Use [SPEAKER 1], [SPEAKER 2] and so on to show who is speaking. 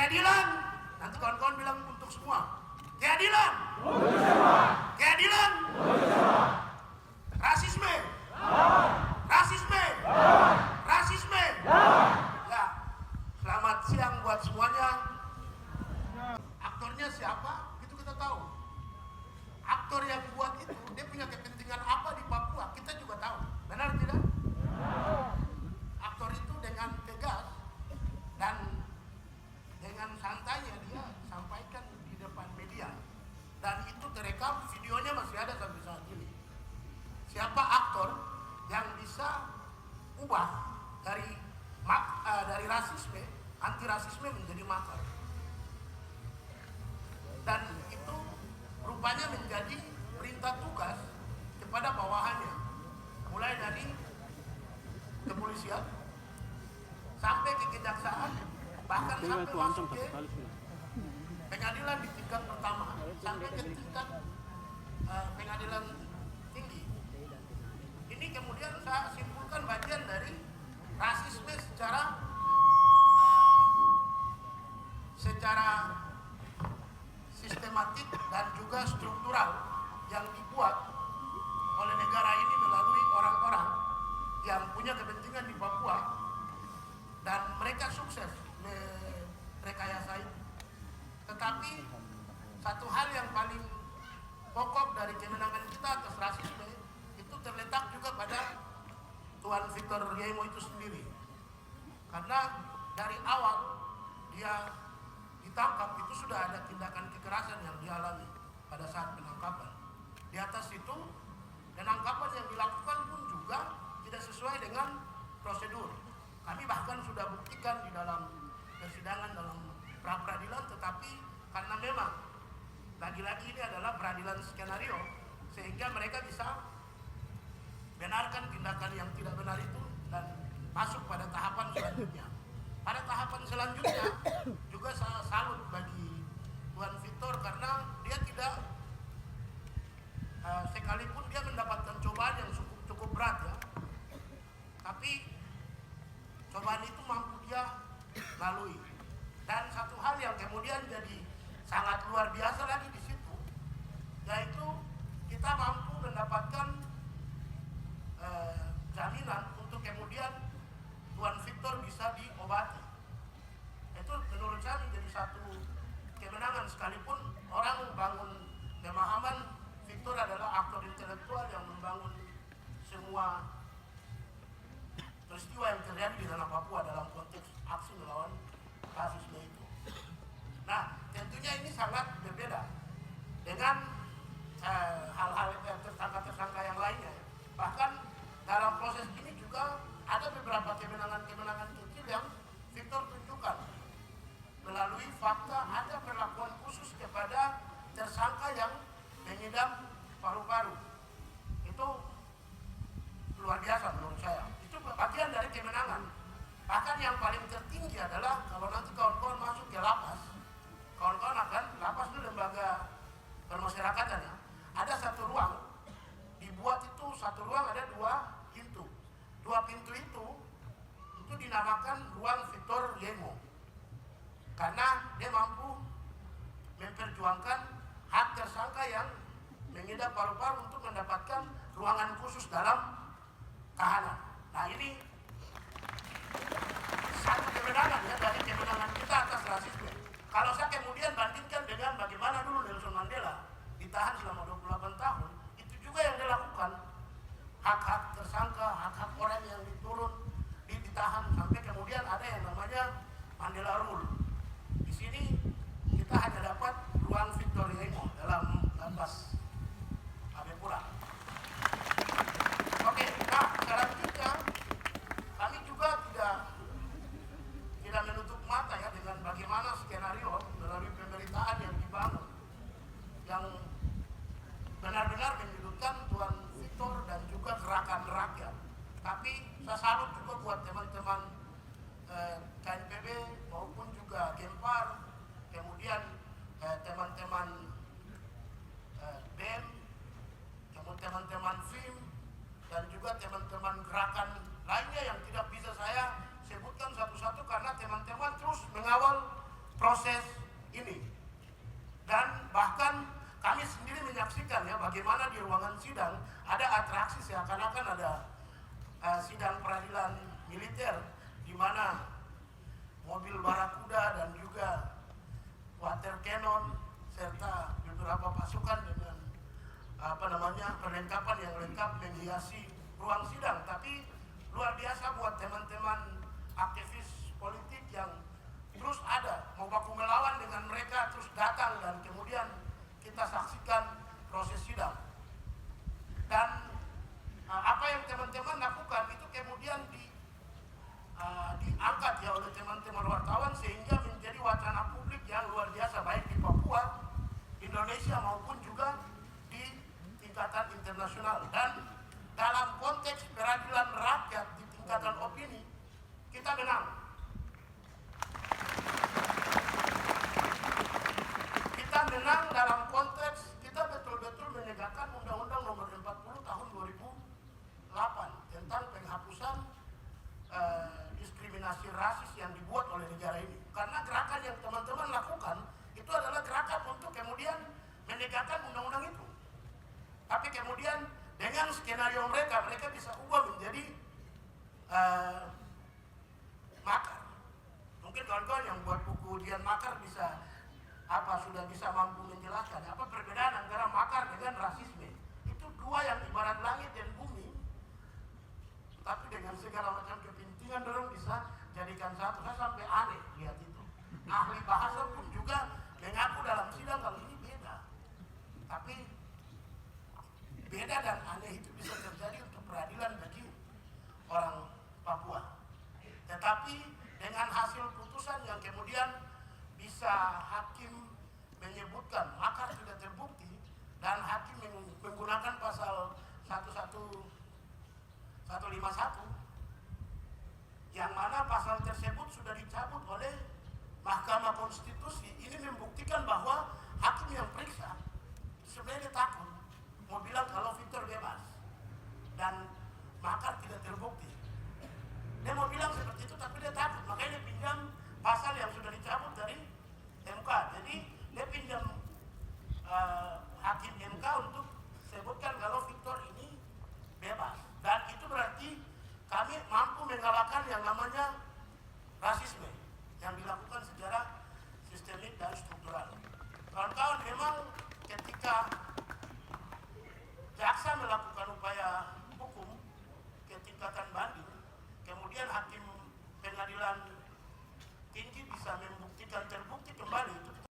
[SPEAKER 1] Keadilan, nanti kawan-kawan bilang untuk semua. Keadilan, keadilan, rasisme, rasisme, rasisme. Ya, selamat siang buat semuanya. Aktornya siapa? Itu kita tahu. Aktor yang buat itu, dia punya kepentingan apa di Papua? Kita juga tahu. Benar tidak? Aktor itu dengan tegas dan dengan santainya dia sampaikan di depan media, dan itu terekam, videonya masih ada sampai saat ini. Siapa aktor yang bisa ubah dari rasisme, anti rasisme menjadi makar, dan itu rupanya menjadi perintah tugas kepada bawahannya, mulai dari kepolisian sampai ke kejaksaan, bahkan sampai masuk ke pengadilan di tingkat pertama sampai ke tingkat pengadilan tinggi. Ini kemudian saya simpulkan bagian dari rasisme secara sistematik dan juga struktural yang dibuat oleh negara ini melalui orang-orang yang punya kepentingan di Papua, dan mereka sukses merekayasa itu. Tetapi satu hal yang paling pokok dari kemenangan kita atas rasisme itu terletak juga pada Tuan Victor Yemo itu sendiri. Karena dari awal dia ditangkap itu sudah ada tindakan kekerasan yang dialami pada saat penangkapan. Di atas itu penangkapan yang dilakukan pun juga tidak sesuai dengan prosedur. Kami bahkan sudah buktikan di dalam persidangan dalam pra-peradilan, tetapi karena memang lagi-lagi ini adalah peradilan skenario, sehingga mereka bisa benarkan tindakan yang tidak benar itu dan masuk pada tahapan selanjutnya. Pada tahapan selanjutnya juga saya salut bagi Tuan Victor karena dia tidak sekalipun dia mendapatkan cobaan yang cukup berat ya, tapi cobaan itu mampu dia lalui. Dan satu hal yang kemudian jadi sangat luar biasa lagi di situ, yaitu kita mampu mendapatkan jaminan untuk kemudian Tuan Victor bisa diobati. Itu menurut saya menjadi satu kemenangan, sekalipun orang membangun pemahaman Victor adalah aktor intelektual yang membangun semua peristiwa yang terjadi di tanah Papua dalam konteks aksi melawan rasisme itu. Nah, tentunya ini sangat berbeda dengan hal-hal tersangka-tersangka yang lainnya. Bahkan dalam proses ini juga ada beberapa kemenangan-kemenangan kecil yang Victor tunjukkan melalui fakta ada perlakuan khusus kepada tersangka yang mengidap paru-paru. Itu luar biasa menurut saya. Itu bagian dari kemenangan. Bahkan yang paling tertinggi adalah kalau nanti kawan-kawan masuk ke lapas, kawan-kawan akan, lapas itu lembaga permasyarakatan ya, ada satu ruang, dibuat itu satu ruang ada dua pintu itu dinamakan ruang Victor Yemo, karena dia mampu memperjuangkan hak tersangka yang mengidap paru-paru untuk mendapatkan ruangan khusus dalam tahanan. Nah, ini satu kemenangan ya dari kemenangan kita atas rasisme. Kalau saya kemudian bandingkan dengan bagaimana dulu Nelson Mandela ditahan selama 28 tahun, itu juga yang dilakukan. Hak-hak tersangka, hak-hak orang yang ditahan sampai kemudian ada yang namanya Mandela Rule. Di sini kita hanya dapat ruang Victor Yemo dalam lapas Mabepura. Oke, nah selanjutnya kami juga tidak menutup mata ya dengan bagaimana skenario melalui pemberitaan yang dibangun yang benar-benar menyudutkan Tuan Victor dan juga gerakan rakyat. Tapi saya salut juga buat teman-teman KNPB maupun juga Gempar, kemudian teman-teman BEM, teman-teman FIM, dan juga teman-teman gerakan lainnya yang tidak bisa saya sebutkan satu-satu karena teman-teman terus mengawal proses proses ini. Dan bahkan kami sendiri menyaksikan ya bagaimana di ruangan sidang ada atraksi seakan-akan ada sidang peradilan militer di mana mobil barakuda dan juga water cannon serta beberapa pasukan dengan perlengkapan yang lengkap menghiasi ruang sidang. Tapi luar biasa buat teman-teman aktivis politik yang terus ada mau baku melawan dengan mereka, terus datang dan kemudian kita saksikan proses sidang. Dan apa yang teman-teman lakukan itu kemudian diangkat ya oleh teman-teman wartawan sehingga menjadi wacana publik yang luar biasa baik di Papua, Indonesia maupun juga di tingkatan internasional. Dan dalam konteks peradilan rakyat di tingkatan opini kita menang. Kita menang dalam konteks kita betul-betul menegakkan Undang-Undang Nomor 40 Tahun 2008 tentang penghapusan diskriminasi rasis yang dibuat oleh negara ini. Karena gerakan yang teman-teman lakukan itu adalah gerakan untuk kemudian menegakkan undang-undang itu. Tapi kemudian dengan skenario mereka bisa ubah menjadi makar. Mungkin kawan-kawan yang buat buku ujian makar sudah bisa mampu menjelaskan apa perbedaan antara makar dengan rasisme. Itu dua yang ibarat langit dan bumi, tapi dengan segala macam kepentingan dorong bisa jadikan satu. Saya sampai aneh lihat itu. Ahli bahasa pun juga mengaku dalam sidang kalau ini beda. Tapi beda dan aneh itu bisa terjadi untuk peradilan bagi orang Papua. Tetapi dengan hasil putusan yang kemudian bisa hakim menyebutkan makar tidak terbukti dan hakim menggunakan pasal 151 yang mana pasal tersebut sudah dicabut oleh Mahkamah Konstitusi. Ini membuktikan bahwa hakim yang periksa sebenarnya takut mau bilang kalau Victor bebas dan makar tidak terbukti. Dia mau bilang seperti itu tapi dia takut, makanya dia pinjam pasal yang sudah dicabut dari MK. Jadi dia pinjam hakim MK untuk sebutkan kalau Victor ini bebas. Dan itu berarti kami mampu mengalahkan yang namanya rasisme yang dilakukan secara sistemik dan struktural. Kawan-kawan, memang ketika jaksa melakukan upaya hukum ke tingkatan banding, kemudian hakim pengadilan tinggi bisa membuktikan terbukti kembali, itu